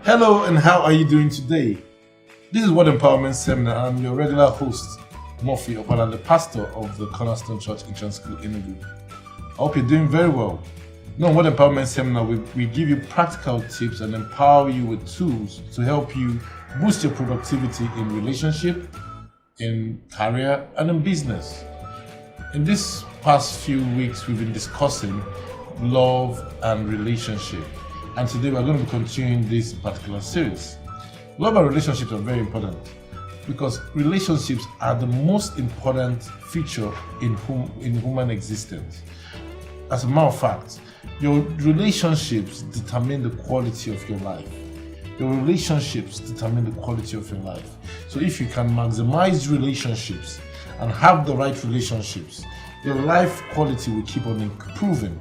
Hello, and how are you doing today? This is Word Empowerment Seminar. I'm your regular host, Murphy Opala, the pastor of the Cornerstone Church Christian School, Enugu. I hope you're doing very well. Now, Word Empowerment Seminar, we give you practical tips and empower you with tools to help you boost your productivity in relationship, in career, and in business. In this past few weeks, we've been discussing love and relationship. And today we're going to be continuing this particular series. Love and relationships are very important because relationships are the most important feature in human existence. As a matter of fact, your relationships determine the quality of your life. Your relationships determine the quality of your life. So if you can maximize relationships and have the right relationships, your life quality will keep on improving.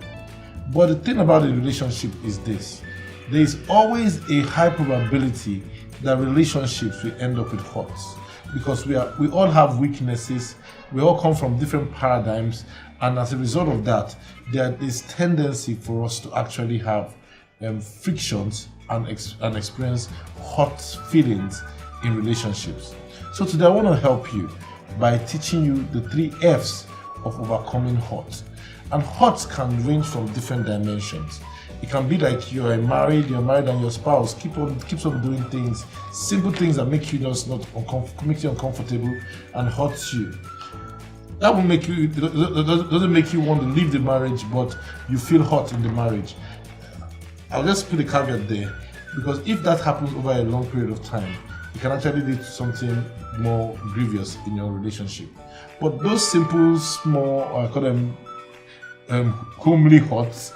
But the thing about a relationship is this: there is always a high probability that relationships will end up with hurts, because we all have weaknesses, we all come from different paradigms, and as a result of that, there is tendency for us to actually have frictions and experience hurt feelings in relationships. So today I want to help you by teaching you the 3 F's of overcoming hurt. And hurts can range from different dimensions. It can be like you're married and your spouse keeps on doing things, simple things that make you make you uncomfortable and hurts you. That will make you, doesn't make you want to leave the marriage, but you feel hurt in the marriage. I'll just put a caveat there, because if that happens over a long period of time, it can actually lead to something more grievous in your relationship. But those simple, small, I call them homely hurts,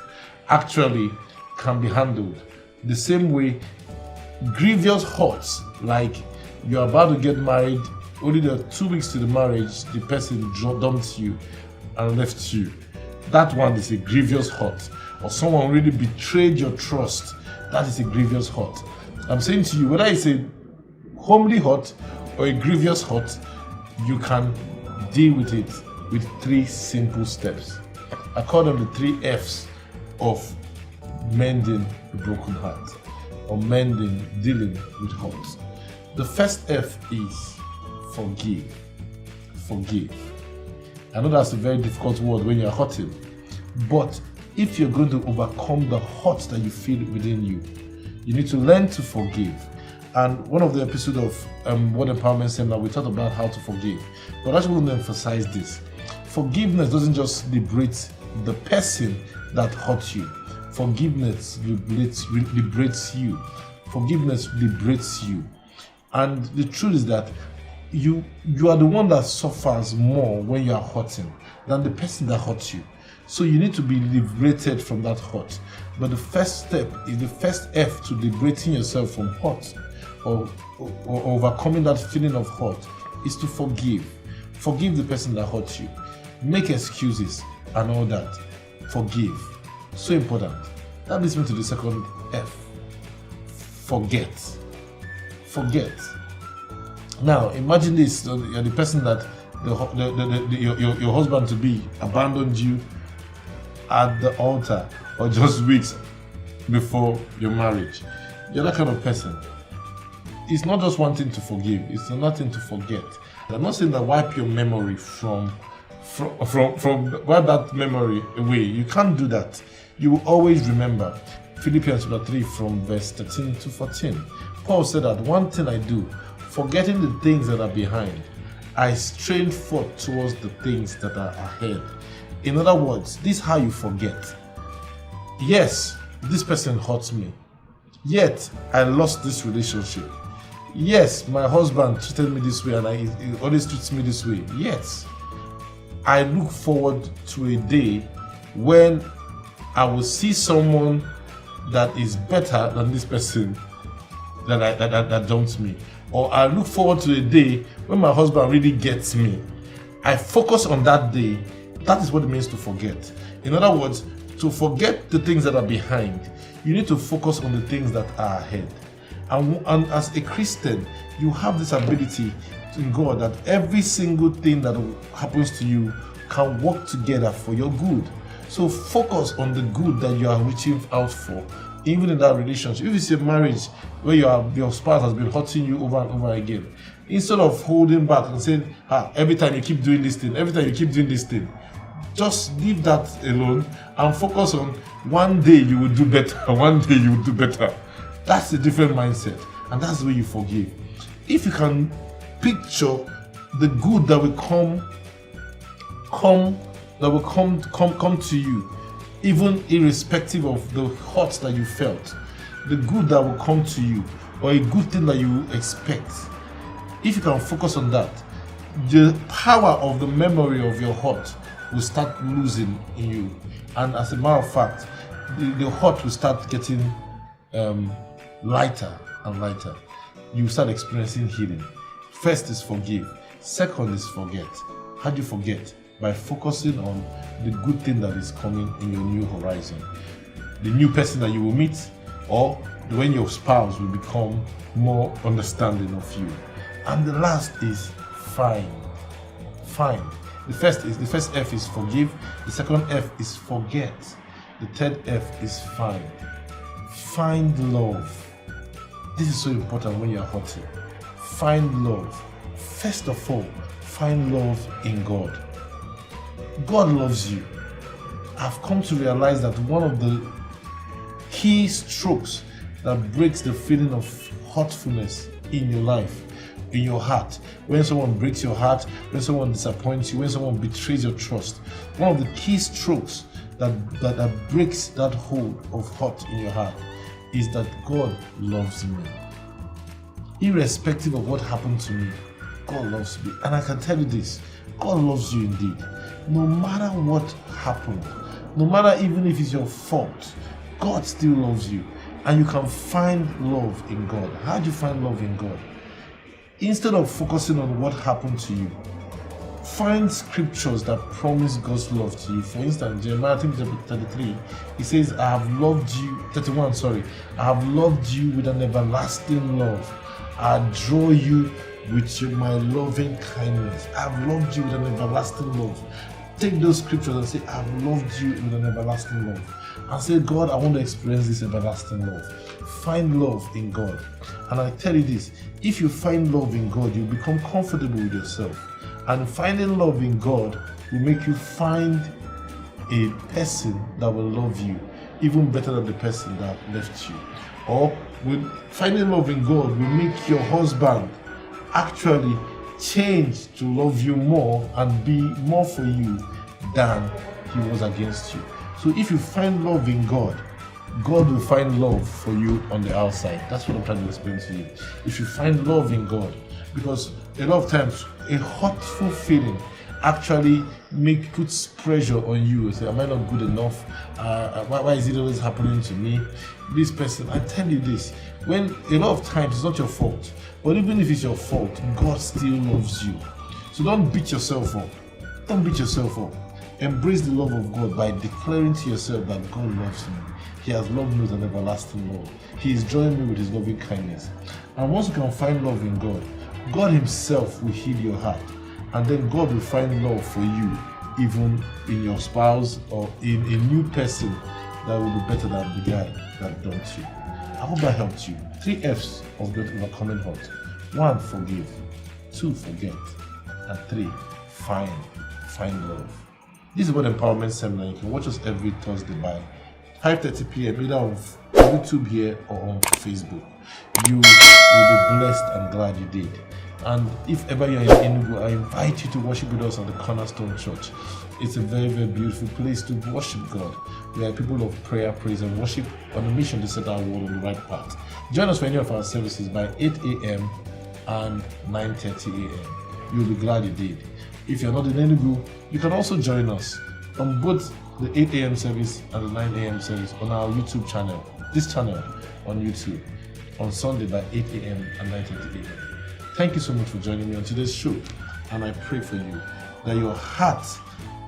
actually can be handled. The same way grievous hurts, like you're about to get married, only there are 2 weeks to the marriage, the person dumped you and left you. That one is a grievous hurt. Or someone really betrayed your trust, that is a grievous hurt. I'm saying to you, whether it's a homely hurt or a grievous hurt, you can deal with it with 3 simple steps. I call them the 3 F's of mending a broken heart, or dealing with hurt. The first F is forgive. Forgive. I know that's a very difficult word when you're hurting, but if you're going to overcome the hurt that you feel within you, you need to learn to forgive. And one of the episodes of Word Empowerment Seminar, we talked about how to forgive. But I just want to emphasize this: forgiveness doesn't just liberate the person that hurt you. Forgiveness liberates you. Forgiveness liberates you. And the truth is that you are the one that suffers more when you are hurting than the person that hurt you. So you need to be liberated from that hurt. But the first step is the first F to liberating yourself from hurt or overcoming that feeling of hurt is to forgive. Forgive the person that hurt you. Make excuses and all that. Forgive. So important. That leads me to the second F. Forget. Forget. Now imagine this: you're the person that your husband to be abandoned you at the altar or just weeks before your marriage. You're that kind of person. It's not just one thing to forgive, it's nothing to forget. I'm not saying that wipe your memory from wipe that memory away. You can't do that. You will always remember. Philippians 3 from verse 13 to 14. Paul said that one thing I do, forgetting the things that are behind, I strain forth towards the things that are ahead. In other words, this is how you forget. Yes, this person hurts me. Yet, I lost this relationship. Yes, my husband treated me this way and he always treats me this way. Yes, I look forward to a day when I will see someone that is better than this person that dumped me. Or I look forward to a day when my husband really gets me. I focus on that day. That is what it means to forget. In other words, to forget the things that are behind, you need to focus on the things that are ahead. And as a Christian, you have this ability in God that every single thing that happens to you can work together for your good. So focus on the good that you are reaching out for. Even in that relationship, if it's a marriage where your spouse has been hurting you over and over again, instead of holding back and saying, every time you keep doing this thing, just leave that alone and focus on one day you will do better, one day you will do better. That's a different mindset, and that's the way you forgive. If you can picture the good that will come to you, even irrespective of the hurt that you felt, the good that will come to you, or a good thing that you expect. If you can focus on that, the power of the memory of your hurt will start losing in you, and as a matter of fact, the hurt will start getting lighter and lighter. You start experiencing healing. First is forgive. Second is forget. How do you forget? By focusing on the good thing that is coming in your new horizon, the new person that you will meet, or when your spouse will become more understanding of you. And the last is find. The first F is forgive. The second F is forget. The third F is find. Find love. This is so important when you are hurting. Find love. First of all, find love in God. God loves you. I've come to realize that one of the key strokes that breaks the feeling of hurtfulness in your life, in your heart, when someone breaks your heart, when someone disappoints you, when someone betrays your trust, one of the key strokes that breaks that hold of hurt in your heart is that God loves me. Irrespective of what happened to me, God loves me. And I can tell you this, God loves you indeed. No matter what happened, no matter even if it's your fault, God still loves you. And you can find love in God. How do you find love in God? Instead of focusing on what happened to you, find scriptures that promise God's love to you. For instance, Jeremiah 33, he says, I have loved you, 31, sorry, I have loved you with an everlasting love. I draw you with my loving kindness. I have loved you with an everlasting love. Take those scriptures and say, I have loved you with an everlasting love. And say, God, I want to experience this everlasting love. Find love in God. And I tell you this, if you find love in God, you become comfortable with yourself. And finding love in God will make you find a person that will love you even better than the person that left you. Or finding love in God will make your husband actually change to love you more and be more for you than he was against you. So if you find love in God, God will find love for you on the outside. That's what I'm trying to explain to you. If you find love in God, because a lot of times a hurtful feeling actually puts pressure on you. Say, am I not good enough? Why is it always happening to me? This person, I tell you this, when a lot of times it's not your fault, but even if it's your fault, God still loves you. So don't beat yourself up. Don't beat yourself up. Embrace the love of God by declaring to yourself that God loves me. He has loved me with an everlasting love. He is joining me with his loving kindness. And once you can find love in God, God himself will heal your heart. And then God will find love for you, even in your spouse or in a new person that will be better than the guy that dumped you. I hope that helped you. 3 F's of overcoming hurt. 1, forgive. 2, forget. And 3, find love. This is what Empowerment Seminar. You can watch us every Thursday by 5:30 p.m. either on YouTube here or on Facebook. You will be blessed and glad you did. And if ever you're in Enugu, I invite you to worship with us at the Cornerstone Church. It's a very, very beautiful place to worship God. We are people of prayer, praise, and worship on a mission to set our world on the right path. Join us for any of our services by 8 a.m. and 9:30 a.m. You'll be glad you did. If you're not in Enugu, you can also join us on both the 8 a.m. service and the 9 a.m. service on our YouTube channel, this channel on YouTube, on Sunday by 8 a.m. and 9:30 a.m. Thank you so much for joining me on today's show, and I pray for you that your heart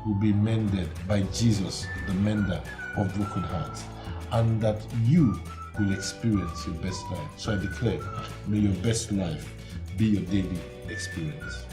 will be mended by Jesus, the mender of broken hearts, and that you will experience your best life. So I declare, may your best life be your daily experience.